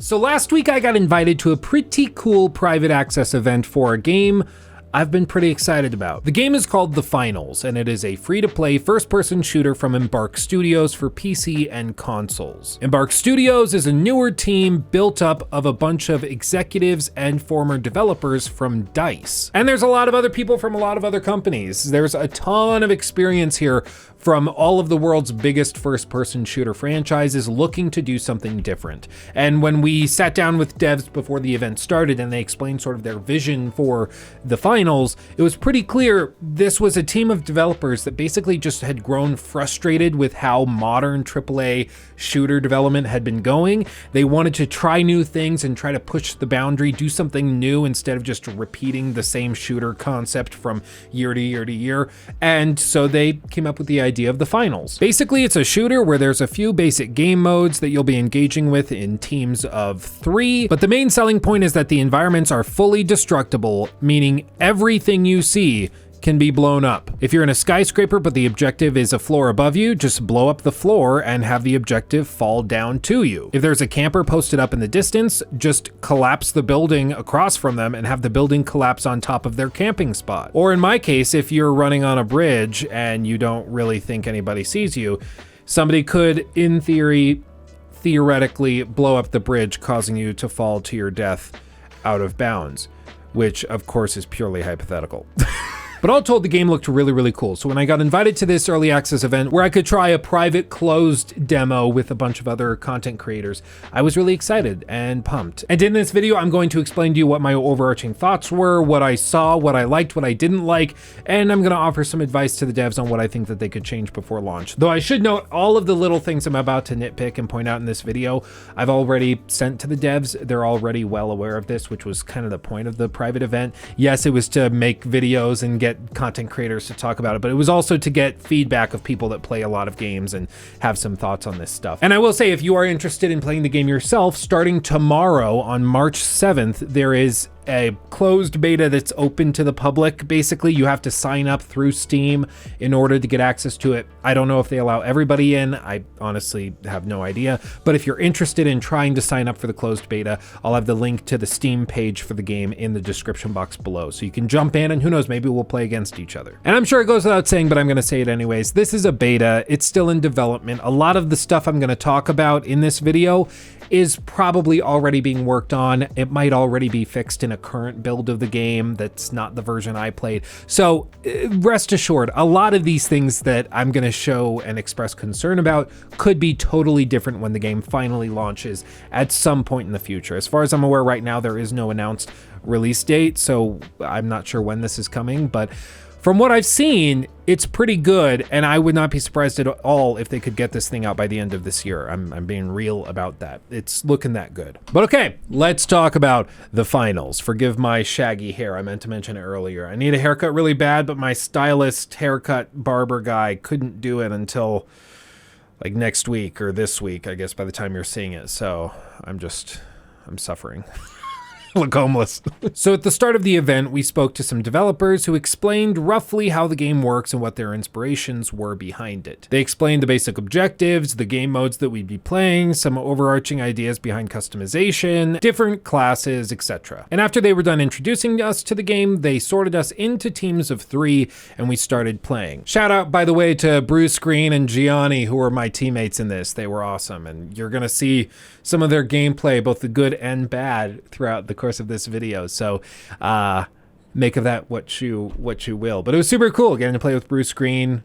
So last week I got invited to a pretty cool private access event for a game I've been pretty excited about. The game is called The Finals, and it is a free-to-play first-person shooter from Embark Studios for PC and consoles. Embark Studios is a newer team built up of a bunch of executives and former developers from DICE. And there's a lot of other people from a lot of other companies. There's a ton of experience here from all of the world's biggest first-person shooter franchises looking to do something different. And when we sat down with devs before the event started and they explained sort of their vision for the finals, it was pretty clear this was a team of developers that basically just had grown frustrated with how modern AAA shooter development had been going. They wanted to try new things and try to push the boundary, do something new instead of just repeating the same shooter concept from year to year to year. And so they came up with the idea of the finals. Basically, it's a shooter where there's a few basic game modes that you'll be engaging with in teams of 3, but the main selling point is that the environments are fully destructible, meaning everything you see can be blown up. If you're in a skyscraper but the objective is a floor above you, just blow up the floor and have the objective fall down to you. If there's a camper posted up in the distance, just collapse the building across from them and have the building collapse on top of their camping spot. Or in my case, if you're running on a bridge and you don't really think anybody sees you, somebody could, in theory, theoretically blow up the bridge, causing you to fall to your death out of bounds, which of course is purely hypothetical. But all told, the game looked really, really cool. So when I got invited to this early access event where I could try a private closed demo with a bunch of other content creators, I was really excited and pumped. And in this video, I'm going to explain to you what my overarching thoughts were, what I saw, what I liked, what I didn't like, and I'm gonna offer some advice to the devs on what I think that they could change before launch. Though I should note, all of the little things I'm about to nitpick and point out in this video, I've already sent to the devs. They're already well aware of this, which was kind of the point of the private event. Yes, it was to make videos and get content creators to talk about it, but it was also to get feedback of people that play a lot of games and have some thoughts on this stuff. And I will say, if you are interested in playing the game yourself, starting tomorrow on March 7th, there is a closed beta that's open to the public. Basically, you have to sign up through Steam in order to get access to it. I don't know if they allow everybody in. I honestly have no idea. But if you're interested in trying to sign up for the closed beta, I'll have the link to the Steam page for the game in the description box below. So you can jump in and who knows, maybe we'll play against each other. And I'm sure it goes without saying, but I'm gonna say it anyways. This is a beta. It's still in development. A lot of the stuff I'm gonna talk about in this video is probably already being worked on. It might already be fixed in a current build of the game that's not the version I played. So rest assured, a lot of these things that I'm gonna show and express concern about could be totally different when the game finally launches at some point in the future. As far as I'm aware right now, there is no announced release date, so I'm not sure when this is coming, but from what I've seen, it's pretty good, and I would not be surprised at all if they could get this thing out by the end of this year. I'm being real about that. It's looking that good. But okay, let's talk about the finals. Forgive my shaggy hair. I meant to mention it earlier. I need a haircut really bad, but my stylist, haircut, barber guy couldn't do it until like next week or this week, I guess, by the time you're seeing it. So I'm suffering. Look homeless. So at the start of the event, we spoke to some developers who explained roughly how the game works and what their inspirations were behind it. They explained the basic objectives, the game modes that we'd be playing, some overarching ideas behind customization, different classes, etc. And after they were done introducing us to the game, they sorted us into teams of 3 and we started playing. Shout out, by the way, to Bruce Green and Gianni, who were my teammates in this. They were awesome, and you're gonna see some of their gameplay, both the good and bad, throughout the course of this video. So make of that what you will. But it was super cool getting to play with Bruce Green,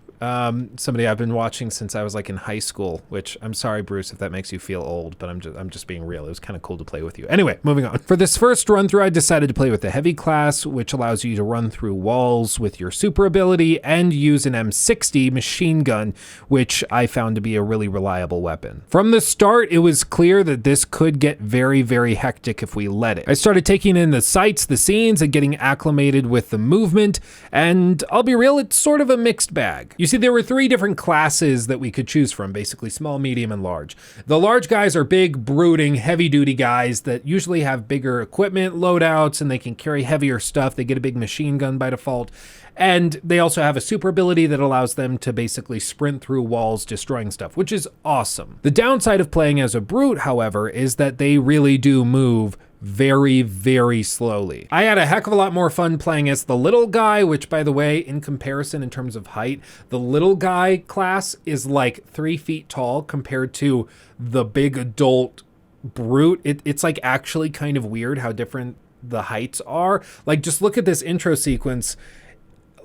somebody I've been watching since I was like in high school, which I'm sorry, Bruce, if that makes you feel old, but I'm just being real. It was kind of cool to play with you. Anyway, moving on. For this first run through, I decided to play with the heavy class, which allows you to run through walls with your super ability and use an M60 machine gun, which I found to be a really reliable weapon. From the start, it was clear that this could get very, very hectic if we let it. I started taking in the sights, the scenes, and getting acclimated with the movement, and I'll be real, it's sort of a mixed bag. You see, there were 3 different classes that we could choose from, basically small, medium, and large. The large guys are big, brooding, heavy-duty guys that usually have bigger equipment loadouts, and they can carry heavier stuff. They get a big machine gun by default. And they also have a super ability that allows them to basically sprint through walls, destroying stuff, which is awesome. The downside of playing as a brute, however, is that they really do move very, very slowly. I had a heck of a lot more fun playing as the little guy, which, by the way, in comparison in terms of height, the little guy class is like 3 feet tall compared to the big adult brute. It's like actually kind of weird how different the heights are. Like, just look at this intro sequence.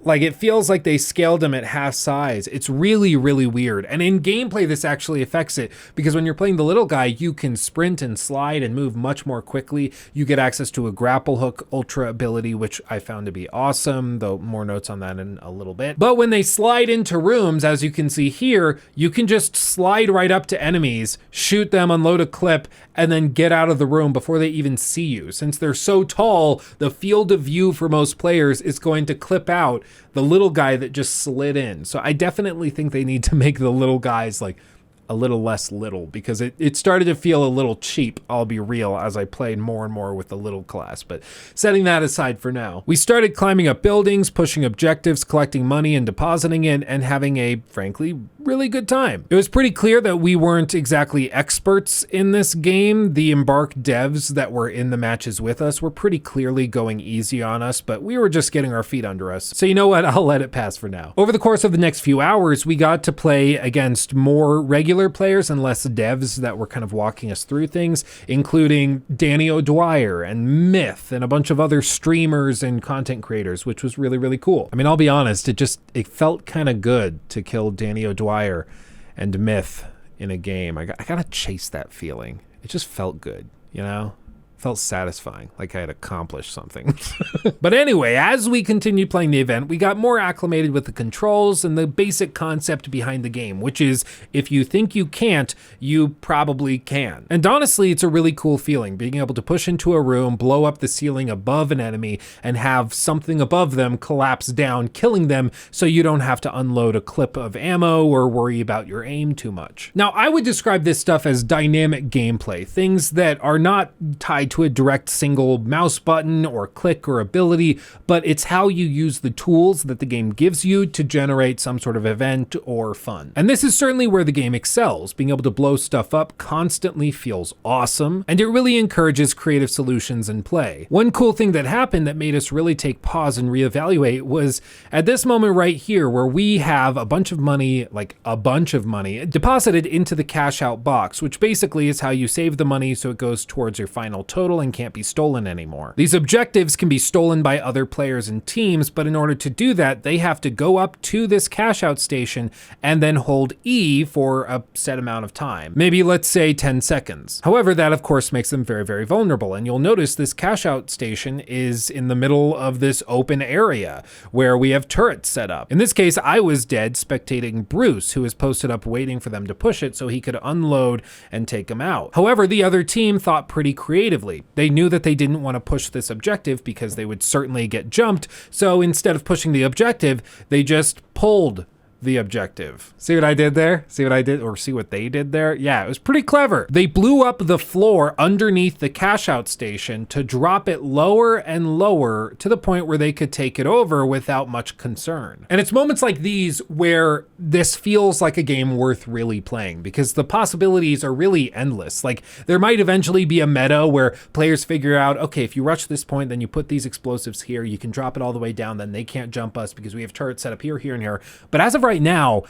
Like, it feels like they scaled them at half size. It's really, really weird. And in gameplay, this actually affects it, because when you're playing the little guy, you can sprint and slide and move much more quickly. You get access to a grapple hook ultra ability, which I found to be awesome, though more notes on that in a little bit. But when they slide into rooms, as you can see here, you can just slide right up to enemies, shoot them, unload a clip, and then get out of the room before they even see you. Since they're so tall, the field of view for most players is going to clip out the little guy that just slid in. So I definitely think they need to make the little guys like a little less little, because it started to feel a little cheap, I'll be real, as I played more and more with the little class. But setting that aside for now, we started climbing up buildings, pushing objectives, collecting money and depositing it, and having a, frankly, really good time. It was pretty clear that we weren't exactly experts in this game. The Embark devs that were in the matches with us were pretty clearly going easy on us, but we were just getting our feet under us. So you know what, I'll let it pass for now. Over the course of the next few hours, we got to play against more regular players and less devs that were kind of walking us through things, including Danny O'Dwyer and Myth and a bunch of other streamers and content creators, which was really, really cool. I mean, I'll be honest, it felt kind of good to kill Danny O'Dwyer and Myth in a game. I gotta chase that feeling. It just felt good, you know? Felt satisfying, like I had accomplished something. But anyway, as we continued playing the event, we got more acclimated with the controls and the basic concept behind the game, which is if you think you can't, you probably can. And honestly, it's a really cool feeling, being able to push into a room, blow up the ceiling above an enemy, and have something above them collapse down, killing them, so you don't have to unload a clip of ammo or worry about your aim too much. Now, I would describe this stuff as dynamic gameplay, things that are not tied to a direct single mouse button or click or ability, but it's how you use the tools that the game gives you to generate some sort of event or fun. And this is certainly where the game excels. Being able to blow stuff up constantly feels awesome, and it really encourages creative solutions in play. One cool thing that happened that made us really take pause and reevaluate was at this moment right here, where we have a bunch of money, like a bunch of money, deposited into the cash out box, which basically is how you save the money so it goes towards your final total and can't be stolen anymore. These objectives can be stolen by other players and teams, but in order to do that, they have to go up to this cash out station and then hold E for a set amount of time. Maybe let's say 10 seconds. However, that of course makes them very, very vulnerable. And you'll notice this cash out station is in the middle of this open area where we have turrets set up. In this case, I was dead spectating Bruce, who was posted up waiting for them to push it so he could unload and take them out. However, the other team thought pretty creatively. They knew that they didn't want to push this objective because they would certainly get jumped, so instead of pushing the objective, they just pulled the objective. See what I did there? See what I did, or see what they did there? Yeah, it was pretty clever. They blew up the floor underneath the cash out station to drop it lower and lower to the point where they could take it over without much concern. And it's moments like these where this feels like a game worth really playing, because the possibilities are really endless. Like, there might eventually be a meta where players figure out, okay, if you rush this point, then you put these explosives here, you can drop it all the way down, then they can't jump us because we have turrets set up here, here, and here. But as of right now,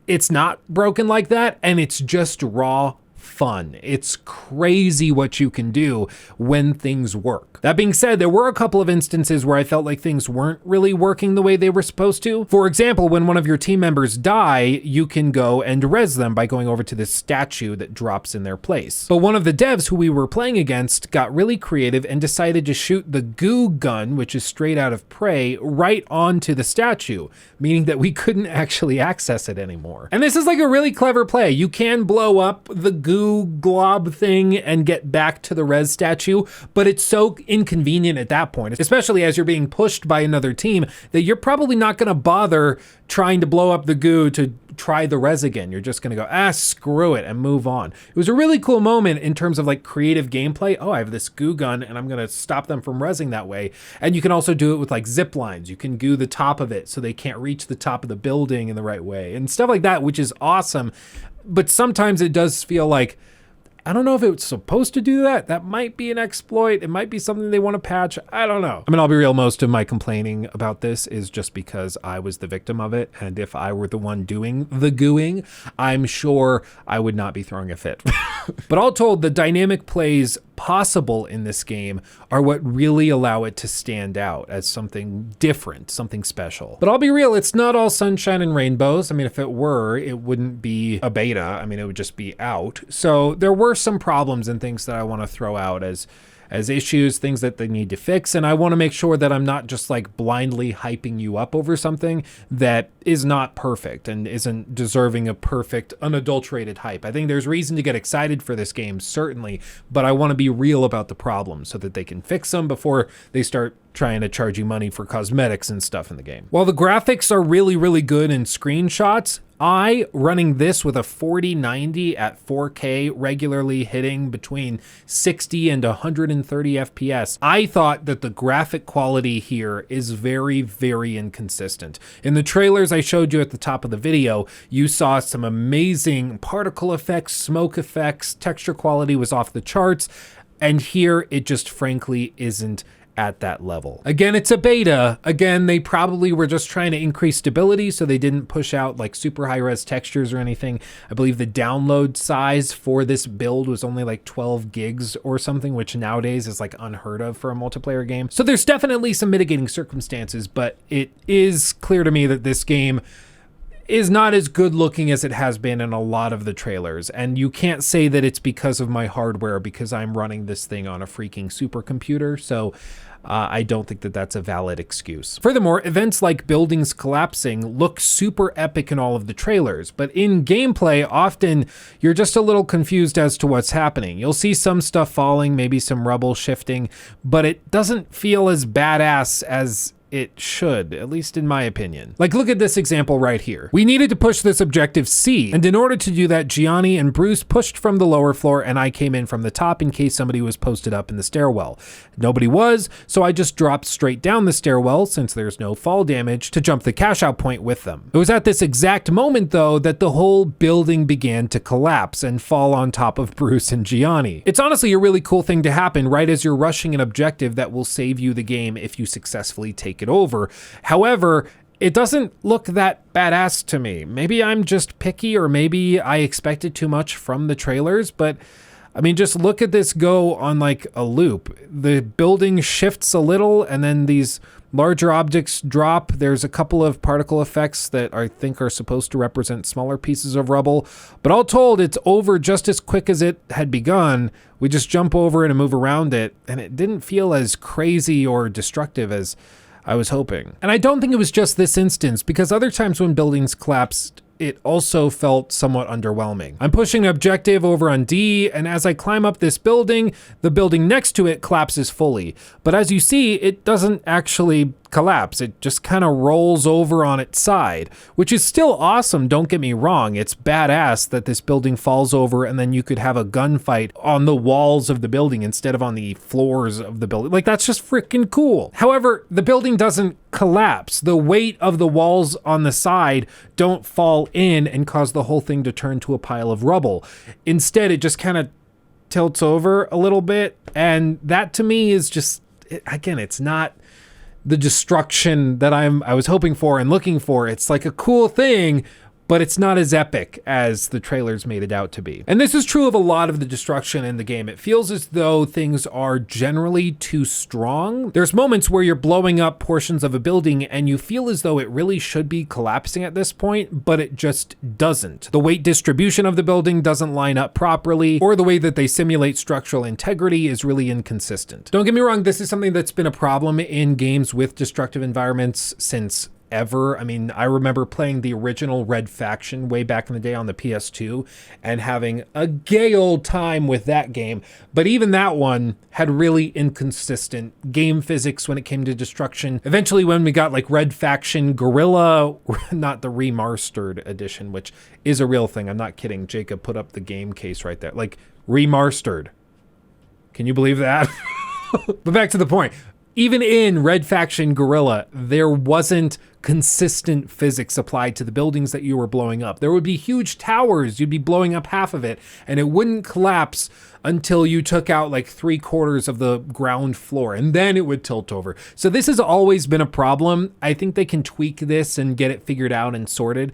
it's not broken like that, and it's just raw fun. It's crazy what you can do when things work. That being said, there were a couple of instances where I felt like things weren't really working the way they were supposed to. For example, when one of your team members die, you can go and res them by going over to this statue that drops in their place. But one of the devs who we were playing against got really creative and decided to shoot the goo gun, which is straight out of Prey, right onto the statue, meaning that we couldn't actually access it anymore. And this is like a really clever play. You can blow up the goo goo glob thing and get back to the res statue, but it's so inconvenient at that point, especially as you're being pushed by another team, that you're probably not going to bother trying to blow up the goo to try the res again. You're just going to go, screw it, and move on. It was a really cool moment in terms of like creative gameplay. Oh, I have this goo gun and I'm going to stop them from resing that way. And you can also do it with like zip lines. You can goo the top of it so they can't reach the top of the building in the right way and stuff like that, which is awesome. But sometimes it does feel like, I don't know if it's supposed to do that. That might be an exploit. It might be something they want to patch. I don't know. I mean, I'll be real. Most of my complaining about this is just because I was the victim of it. And if I were the one doing the gooing, I'm sure I would not be throwing a fit. But all told, the dynamic plays possible in this game are what really allow it to stand out as something different, something special. But I'll be real, it's not all sunshine and rainbows. I mean, if it were, it wouldn't be a beta. I mean, it would just be out. So there were some problems and things that I want to throw out as issues, things that they need to fix. And I want to make sure that I'm not just like blindly hyping you up over something that is not perfect and isn't deserving of perfect, unadulterated hype. I think there's reason to get excited for this game, certainly, but I want to be real about the problems so that they can fix them before they start trying to charge you money for cosmetics and stuff in the game. While the graphics are really, really good in screenshots, running this with a 4090 at 4K, regularly hitting between 60 and 130 FPS, I thought that the graphic quality here is very, very inconsistent. In the trailers I showed you at the top of the video, you saw some amazing particle effects, smoke effects, texture quality was off the charts, and here it just frankly isn't at that level. Again, it's a beta. Again, they probably were just trying to increase stability, so they didn't push out like super high-res textures or anything. I believe the download size for this build was only like 12 gigs or something, which nowadays is like unheard of for a multiplayer game. So there's definitely some mitigating circumstances, but it is clear to me that this game is not as good looking as it has been in a lot of the trailers. And you can't say that it's because of my hardware, because I'm running this thing on a freaking supercomputer. So I don't think that that's a valid excuse. Furthermore, events like buildings collapsing look super epic in all of the trailers, but in gameplay, often you're just a little confused as to what's happening. You'll see some stuff falling, maybe some rubble shifting, but it doesn't feel as badass as it should, at least in my opinion. Like, look at this example right here. We needed to push this objective C, and in order to do that, Gianni and Bruce pushed from the lower floor, and I came in from the top in case somebody was posted up in the stairwell. Nobody was, so I just dropped straight down the stairwell, since there's no fall damage, to jump the cash out point with them. It was at this exact moment, though, that the whole building began to collapse and fall on top of Bruce and Gianni. It's honestly a really cool thing to happen right as you're rushing an objective that will save you the game if you successfully take it over. However, it doesn't look that badass to me. Maybe I'm just picky, or maybe I expected too much from the trailers, but I mean, just look at this go on like a loop. The building shifts a little and then these larger objects drop. There's a couple of particle effects that I think are supposed to represent smaller pieces of rubble, but all told, it's over just as quick as it had begun. We just jump over it and move around it, and it didn't feel as crazy or destructive as I was hoping. And I don't think it was just this instance, because other times when buildings collapsed, it also felt somewhat underwhelming. I'm pushing an objective over on D, and as I climb up this building, the building next to it collapses fully. But as you see, it doesn't actually collapse. It just kind of rolls over on its side, which is still awesome, don't get me wrong. It's badass that this building falls over and then you could have a gunfight on the walls of the building instead of on the floors of the building. Like, that's just freaking cool. However, the building doesn't collapse. The weight of the walls on the side don't fall in and cause the whole thing to turn to a pile of rubble. Instead, it just kind of tilts over a little bit, and that to me is just, again, it's not the destruction that I was hoping for and looking for. It's like a cool thing, but it's not as epic as the trailers made it out to be. And this is true of a lot of the destruction in the game. It feels as though things are generally too strong. There's moments where you're blowing up portions of a building and you feel as though it really should be collapsing at this point, but it just doesn't. The weight distribution of the building doesn't line up properly, or the way that they simulate structural integrity is really inconsistent. Don't get me wrong, this is something that's been a problem in games with destructive environments since ever. I mean, I remember playing the original Red Faction way back in the day on the PS2 and having a gay old time with that game. But even that one had really inconsistent game physics when it came to destruction. Eventually, when we got like Red Faction Guerrilla, not the remastered edition, which is a real thing. I'm not kidding. Jacob put up the game case right there. Like, remastered. Can you believe that? But back to the point. Even in Red Faction Guerrilla, there wasn't consistent physics applied to the buildings that you were blowing up. There would be huge towers, you'd be blowing up half of it, and it wouldn't collapse until you took out like 3/4 of the ground floor, and then it would tilt over. So this has always been a problem. I think they can tweak this and get it figured out and sorted.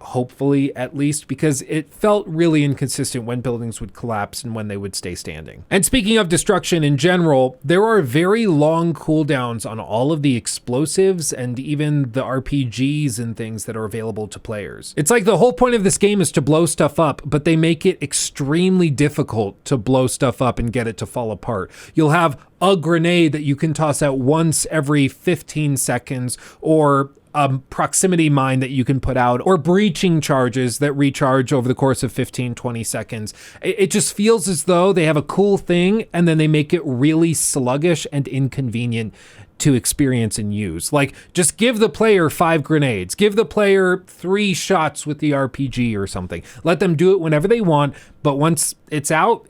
Hopefully, at least, because it felt really inconsistent when buildings would collapse and when they would stay standing. And speaking of destruction in general, there are very long cooldowns on all of the explosives and even the RPGs and things that are available to players. It's like the whole point of this game is to blow stuff up, but they make it extremely difficult to blow stuff up and get it to fall apart. You'll have a grenade that you can toss out once every 15 seconds, or a proximity mine that you can put out, or breaching charges that recharge over the course of 15-20 seconds. It just feels as though they have a cool thing and then they make it really sluggish and inconvenient to experience and use. Like, just give the player 5 grenades, give the player 3 shots with the RPG or something. Let them do it whenever they want, but once it's out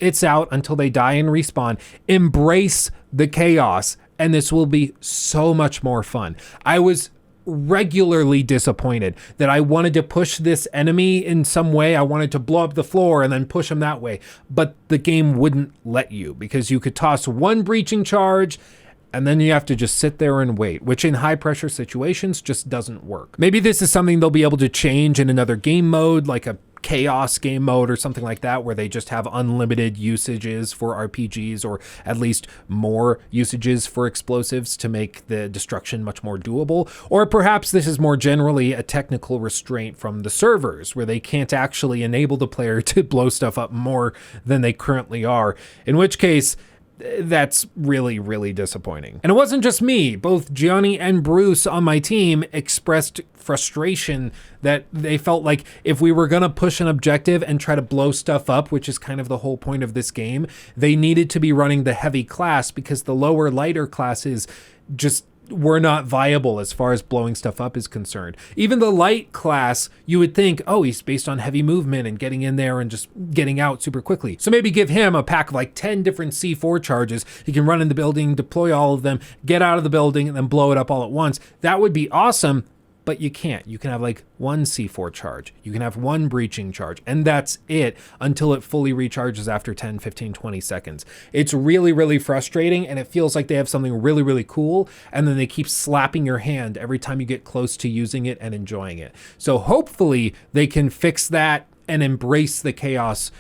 until they die and respawn. Embrace the chaos, and this will be so much more fun. I was regularly disappointed that I wanted to push this enemy in some way. I wanted to blow up the floor and then push him that way, but the game wouldn't let you, because you could toss one breaching charge and then you have to just sit there and wait, which in high pressure situations just doesn't work. Maybe this is something they'll be able to change in another game mode, like a chaos game mode or something like that, where they just have unlimited usages for RPGs, or at least more usages for explosives to make the destruction much more doable. Or perhaps this is more generally a technical restraint from the servers, where they can't actually enable the player to blow stuff up more than they currently are, in which case that's really, really disappointing. And it wasn't just me. Both Gianni and Bruce on my team expressed frustration that they felt like if we were going to push an objective and try to blow stuff up, which is kind of the whole point of this game, they needed to be running the heavy class, because the lower, lighter classes just were not viable as far as blowing stuff up is concerned. Even the light class, you would think, oh, he's based on heavy movement and getting in there and just getting out super quickly. So maybe give him a pack of like 10 different C4 charges. He can run in the building, deploy all of them, get out of the building, and then blow it up all at once. That would be awesome. But you can't. You can have like one C4 charge. You can have one breaching charge, and that's it until it fully recharges after 10, 15, 20 seconds. It's really, really frustrating, and it feels like they have something really, really cool, and then they keep slapping your hand every time you get close to using it and enjoying it. So hopefully they can fix that and embrace the chaos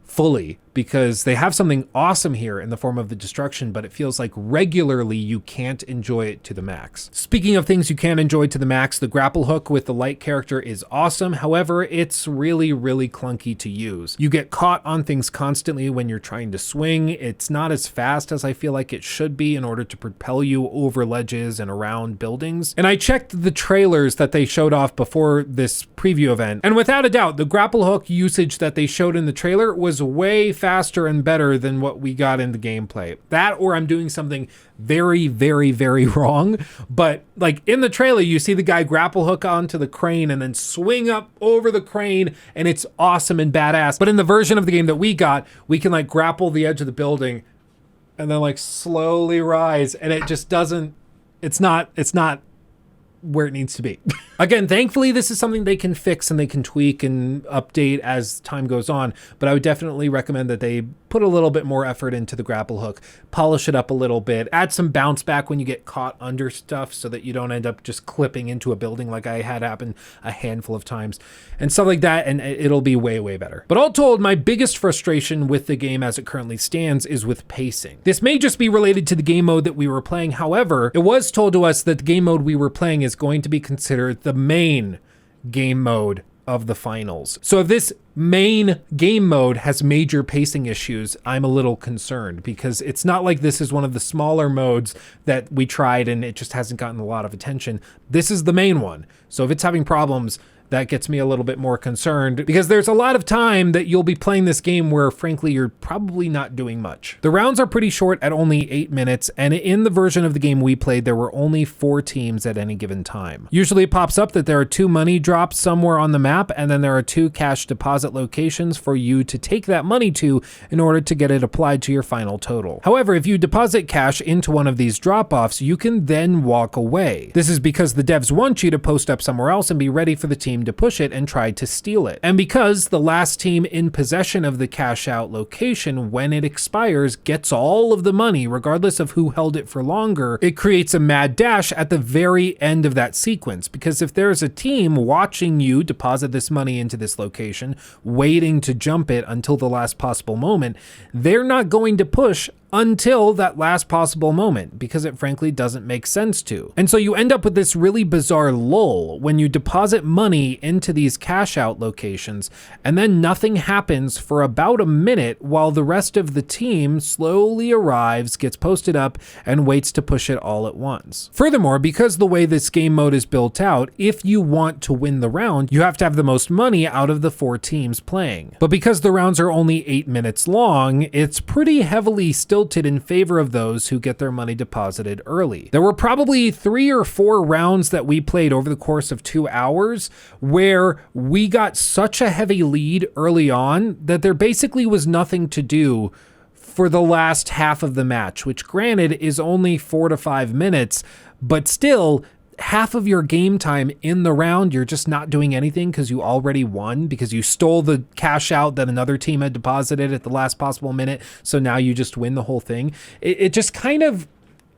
fully, because they have something awesome here in the form of the destruction, but it feels like regularly you can't enjoy it to the max. Speaking of things you can't enjoy to the max, the grapple hook with the light character is awesome. However, it's really, really clunky to use. You get caught on things constantly when you're trying to swing. It's not as fast as I feel like it should be in order to propel you over ledges and around buildings. And I checked the trailers that they showed off before this preview event, and without a doubt, the grapple hook usage that they showed in the trailer was way faster and better than what we got in the gameplay. That, or I'm doing something very, very, very wrong. But like in the trailer, you see the guy grapple hook onto the crane and then swing up over the crane, and it's awesome and badass. But in the version of the game that we got, we can like grapple the edge of the building and then like slowly rise, and it just doesn't, it's not where it needs to be. Again, thankfully, this is something they can fix and they can tweak and update as time goes on, but I would definitely recommend that they put a little bit more effort into the grapple hook, polish it up a little bit, add some bounce back when you get caught under stuff so that you don't end up just clipping into a building like I had happen a handful of times and stuff like that, and it'll be way, way better. But all told, my biggest frustration with the game as it currently stands is with pacing. This may just be related to the game mode that we were playing. However, it was told to us that the game mode we were playing is going to be considered the main game mode of the finals. So if this main game mode has major pacing issues, I'm a little concerned, because it's not like this is one of the smaller modes that we tried and it just hasn't gotten a lot of attention. This is the main one. So if it's having problems, that gets me a little bit more concerned, because there's a lot of time that you'll be playing this game where frankly you're probably not doing much. The rounds are pretty short at only 8 minutes, and in the version of the game we played there were only 4 teams at any given time. Usually it pops up that there are 2 money drops somewhere on the map, and then there are 2 cash deposit locations for you to take that money to in order to get it applied to your final total. However, if you deposit cash into one of these drop-offs, you can then walk away. This is because the devs want you to post up somewhere else and be ready for the team to push it and try to steal it. And because the last team in possession of the cash out location, when it expires, gets all of the money regardless of who held it for longer, it creates a mad dash at the very end of that sequence. Because if there's a team watching you deposit this money into this location, waiting to jump it until the last possible moment, they're not going to push until that last possible moment, because it frankly doesn't make sense to. And so you end up with this really bizarre lull when you deposit money into these cash out locations, and then nothing happens for about a minute while the rest of the team slowly arrives, gets posted up, and waits to push it all at once. Furthermore, because the way this game mode is built out, if you want to win the round, you have to have the most money out of the 4 teams playing. But because the rounds are only 8 minutes long, it's pretty heavily still in favor of those who get their money deposited early. There were probably 3 or 4 rounds that we played over the course of 2 hours where we got such a heavy lead early on that there basically was nothing to do for the last half of the match, which granted is only 4 to 5 minutes, but still half of your game time in the round, you're just not doing anything because you already won, because you stole the cash out that another team had deposited at the last possible minute. So now you just win the whole thing. It just kind of,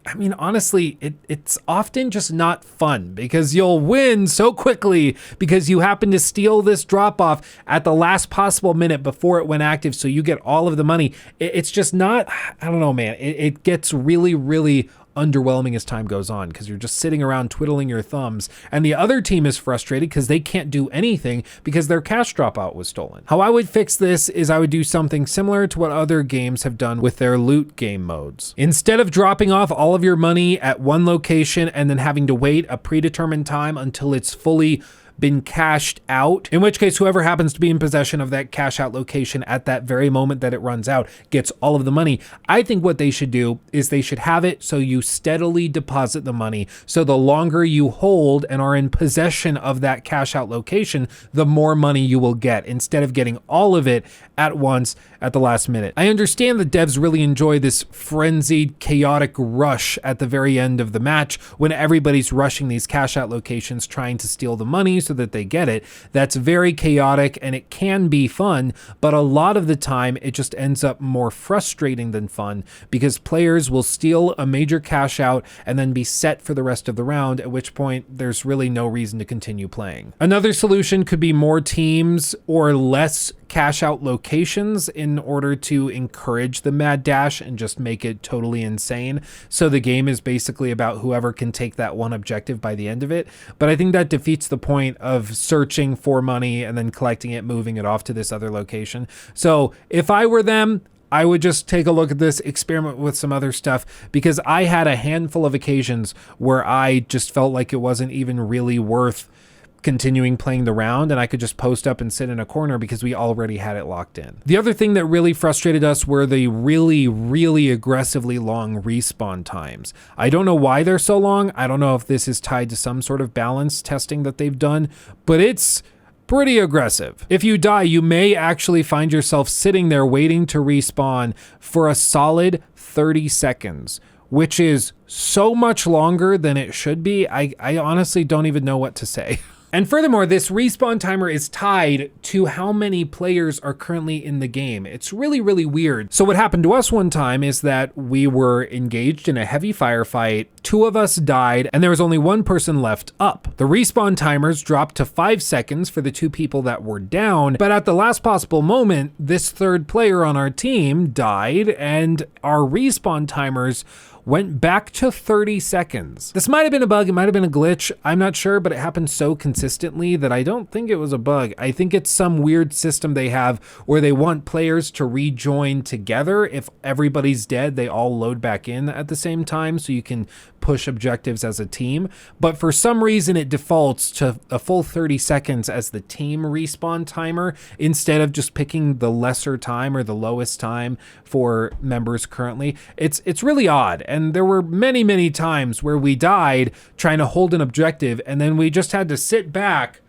I mean, honestly, it's often just not fun, because you'll win so quickly because you happen to steal this drop off at the last possible minute before it went active. So you get all of the money. It's just not, I don't know, man. It gets really, really underwhelming as time goes on, because you're just sitting around twiddling your thumbs, and the other team is frustrated because they can't do anything because their cash dropout was stolen. How I would fix this is I would do something similar to what other games have done with their loot game modes. Instead of dropping off all of your money at one location and then having to wait a predetermined time until it's fully been cashed out, in which case whoever happens to be in possession of that cash out location at that very moment that it runs out gets all of the money. I think what they should do is they should have it so you steadily deposit the money. So the longer you hold and are in possession of that cash out location, the more money you will get, instead of getting all of it at once at the last minute. I understand the devs really enjoy this frenzied, chaotic rush at the very end of the match when everybody's rushing these cash out locations trying to steal the money so that they get it. That's very chaotic and it can be fun, but a lot of the time it just ends up more frustrating than fun, because players will steal a major cash out and then be set for the rest of the round, at which point there's really no reason to continue playing. Another solution could be more teams or less cash out locations in order to encourage the mad dash and just make it totally insane. So the game is basically about whoever can take that one objective by the end of it. But I think that defeats the point of searching for money and then collecting it, moving it off to this other location. So if I were them, I would just take a look at this, experiment with some other stuff, because I had a handful of occasions where I just felt like it wasn't even really worth continuing playing the round, and I could just post up and sit in a corner because we already had it locked in. The other thing that really frustrated us were the really, really aggressively long respawn times. I don't know why they're so long. I don't know if this is tied to some sort of balance testing that they've done, but it's pretty aggressive. If you die, you may actually find yourself sitting there waiting to respawn for a solid 30 seconds, which is so much longer than it should be. I honestly don't even know what to say. And furthermore, this respawn timer is tied to how many players are currently in the game. It's really, really weird. So what happened to us one time is that we were engaged in a heavy firefight, 2 of us died, and there was only 1 person left up. The respawn timers dropped to 5 seconds for the 2 people that were down, but at the last possible moment, this 3rd player on our team died, and our respawn timers went back to 30 seconds. This might have been a bug, it might have been a glitch, I'm not sure, but it happened so consistently consistently that I don't think it was a bug. I think it's some weird system they have where they want players to rejoin together. If everybody's dead, they all load back in at the same time so you can push objectives as a team. But for some reason, it defaults to a full 30 seconds as the team respawn timer instead of just picking the lesser time or the lowest time for members currently. It's really odd. And there were many times where we died trying to hold an objective and then we just had to sit back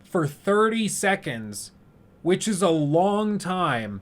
for 30 seconds, which is a long time,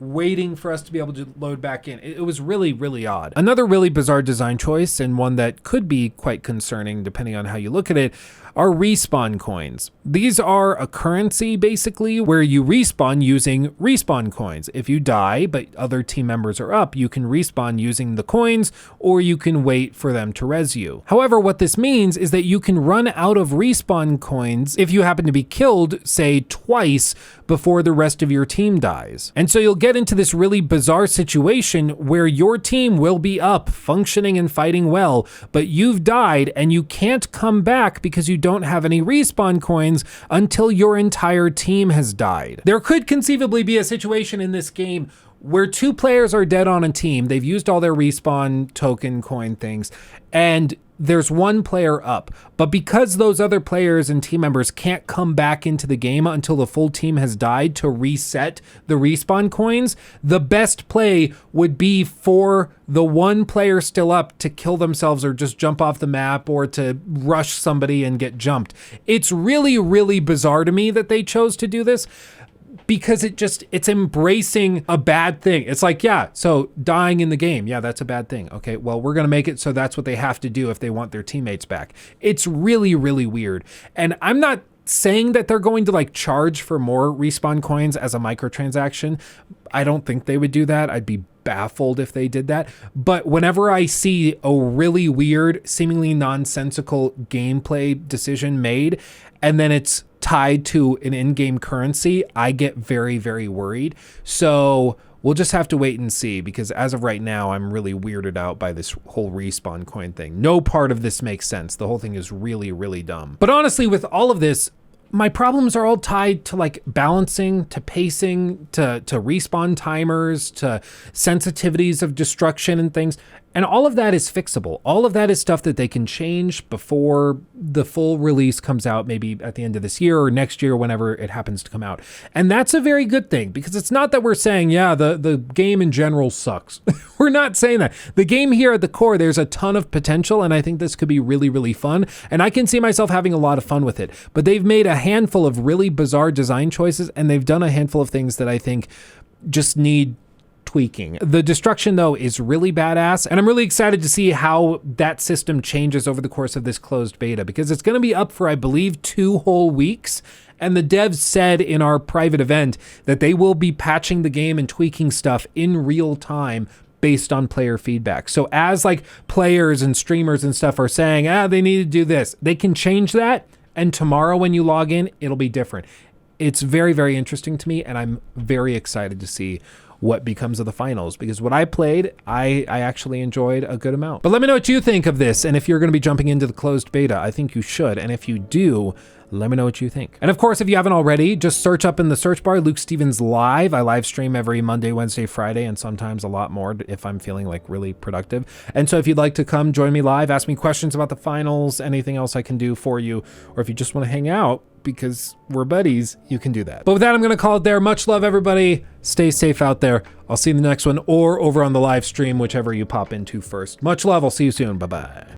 waiting for us to be able to load back in. It was really odd. Another really bizarre design choice, and one that could be quite concerning depending on how you look at it, are respawn coins. These are a currency basically where you respawn using respawn coins. If you die but other team members are up, you can respawn using the coins or you can wait for them to res you. However, what this means is that you can run out of respawn coins if you happen to be killed, say twice, before the rest of your team dies. And so you'll get into this really bizarre situation where your team will be up, functioning and fighting well, but you've died and you can't come back because you don't have any respawn coins until your entire team has died. There could conceivably be a situation in this game where 2 players are dead on a team, they've used all their respawn token coin things, and there's 1 player up. But because those other players and team members can't come back into the game until the full team has died to reset the respawn coins, the best play would be for the 1 player still up to kill themselves or just jump off the map or to rush somebody and get jumped. It's really bizarre to me that they chose to do this, because it's embracing a bad thing. It's like, yeah, so dying in the game, yeah, that's a bad thing. Okay, well, we're gonna make it so that's what they have to do if they want their teammates back. It's really weird. And I'm not saying that they're going to like charge for more respawn coins as a microtransaction. I don't think they would do that. I'd be baffled if they did that. But whenever I see a really weird, seemingly nonsensical gameplay decision made, and then it's tied to an in-game currency, I get very worried. So we'll just have to wait and see, because as of right now, I'm really weirded out by this whole respawn coin thing. No part of this makes sense. The whole thing is really dumb. But honestly, with all of this, my problems are all tied to like balancing, to pacing, to respawn timers, to sensitivities of destruction and things. And all of that is fixable. All of that is stuff that they can change before the full release comes out, maybe at the end of this year or next year, whenever it happens to come out. And that's a very good thing, because it's not that we're saying, yeah, the game in general sucks. We're not saying that. The game here at the core, there's a ton of potential, and I think this could be really fun. And I can see myself having a lot of fun with it. But they've made a handful of really bizarre design choices, and they've done a handful of things that I think just need tweaking. The destruction, though, is really badass, and I'm really excited to see how that system changes over the course of this closed beta, because it's going to be up for, I believe, 2 whole weeks. And the devs said in our private event that they will be patching the game and tweaking stuff in real time based on player feedback. So as like players and streamers and stuff are saying, they need to do this, they can change that, and tomorrow when you log in, it'll be different. It's very interesting to me, and I'm very excited to see what becomes of the finals, because what I played, I actually enjoyed a good amount. But let me know what you think of this, and if you're going to be jumping into the closed beta. I think you should, and if you do, let me know what you think. And of course, if you haven't already, just search up in the search bar Luke Stevens Live. I live stream every Monday, Wednesday, Friday, and sometimes a lot more if I'm feeling like really productive. And so if you'd like to come join me live, ask me questions about the finals, anything else I can do for you, or if you just want to hang out because we're buddies, you can do that. But with that, I'm gonna call it there. Much love, everybody. Stay safe out there. I'll see you in the next one, or over on the live stream, whichever you pop into first. Much love. I'll see you soon. Bye-bye.